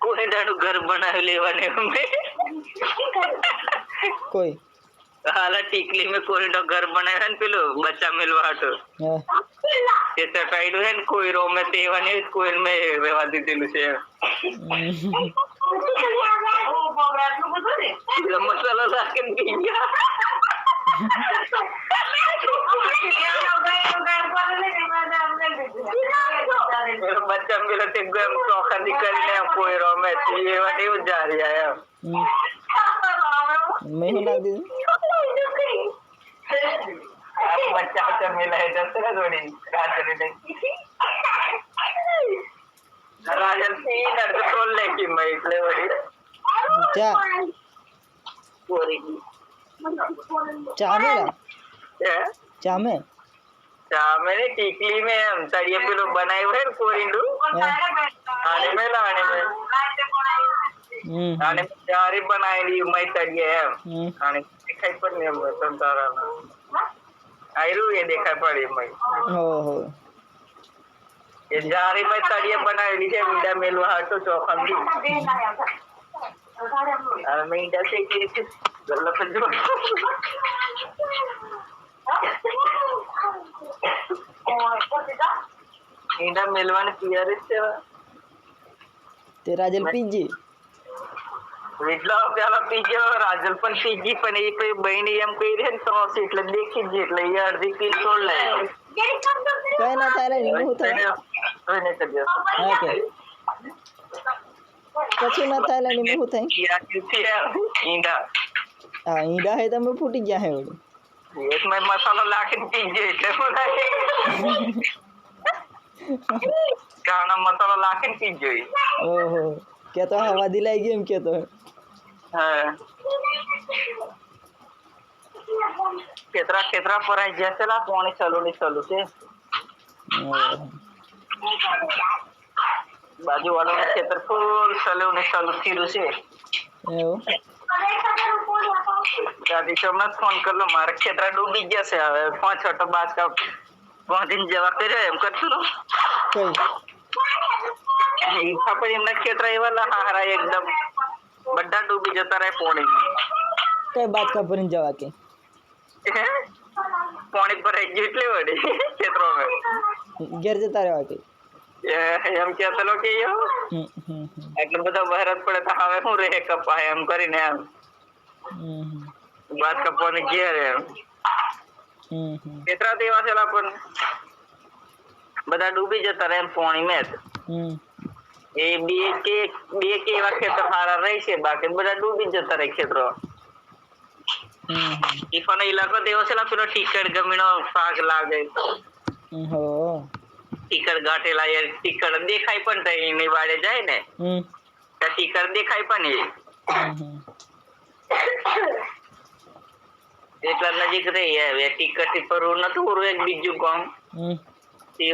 कोई डाडू घर बनावे लेवाने में कोई हाला टीकली में कोई डो घर बनावे है पेलो बच्चा मिलवा हटो ये सटाइडो है कोई रो में तेवाने कोई में रेवा दीदेलु छे मसाला लाके दिया बच्चा मिला ते गम चोखा निकलने कोई रो में ये वाली जा रही है मैं ही लग दी बच्चा बच्चा मिला है दस ना थोड़ी राजन तीन अर्ध तोड़ लेकी मैं इसलिए बड़ी क्या चामेला चामे मैंने टिकली में हम तड़िए पे लोग बनाए हुए हैं कोरिंडू आने में आने में जारी बनाए ली मैं तड़िए है आने दिखाई पर नहीं हम संतारा ना आयरू ये दिखाई पड़ी मैं ओहो ये जारी में तड़िए बनाए ली है मीडा मेलवा हटो चौखन दी मैं इंडा से कि गलत जो इंडा मेलवाने पियारे से तेरा जल पीजी એટલા પેલા પીજો રાજલ પણ પીજી પણ એ કોઈ બહેની એમ કહી રહે ને તો એટલે દેખી જ એટલે એ અડધી કિલ છોડ લે કઈ ના થાય ને હું થાય નહીં કર્યો ઓકે પછી ના થાય ને હું થાય ઈંડા હા ઈંડા હે તમે ફૂટી ગયા હે ઓડી એકમાં મસાલો લાખીને પીજો એટલે બોલાય કારણે મસાલો લાખીને પીજો ઓહો કે તો હવા દિલાઈ ગઈ એમ કે તો खेतरा खेतरा पर आई जैसे ला पानी चलो से बाजू वालों ने खेतर फुल चलो थीरु से दादी सोमनाथ फोन कर लो मारे खेतरा डूबी जैसे आवे 5 छोटा बाज का 5 दिन जवा करे एम करतो रो कोई ई फापड़ इमना खेतरा ए वाला हारा एकदम बड्डा डूबी जता रहे पानी में कई बात का परिन जवा के पानी पर जेटले वडे क्षेत्रों में गिर जता रहे के हम क्या चलो के यो એટલે બધા ભારત પડે તો હવે હું રહે કપાય એમ કરીને એમ બાદ કપાને ઘેર એમ કેટલા દેવા છે પણ બધા ડૂબી જતા રહે પાણી में એ બે કે એવા ખેતર હારા રહે છે બાકી બધા ડૂબી જતા રહે ખેતરો ઈફાનો ઇલાકો દેવો છે પેલો ટીકડ ગમીનો પાક લાગે હો ટીકડ ગાટેલા એ ટીકડ દેખાય પણ તઈ ની વાડે જાય ને તો ટીકડ દેખાય પણ એ એટલા નજીક રહી હવે ટીકડ થી પર નતું એક બીજું ગામ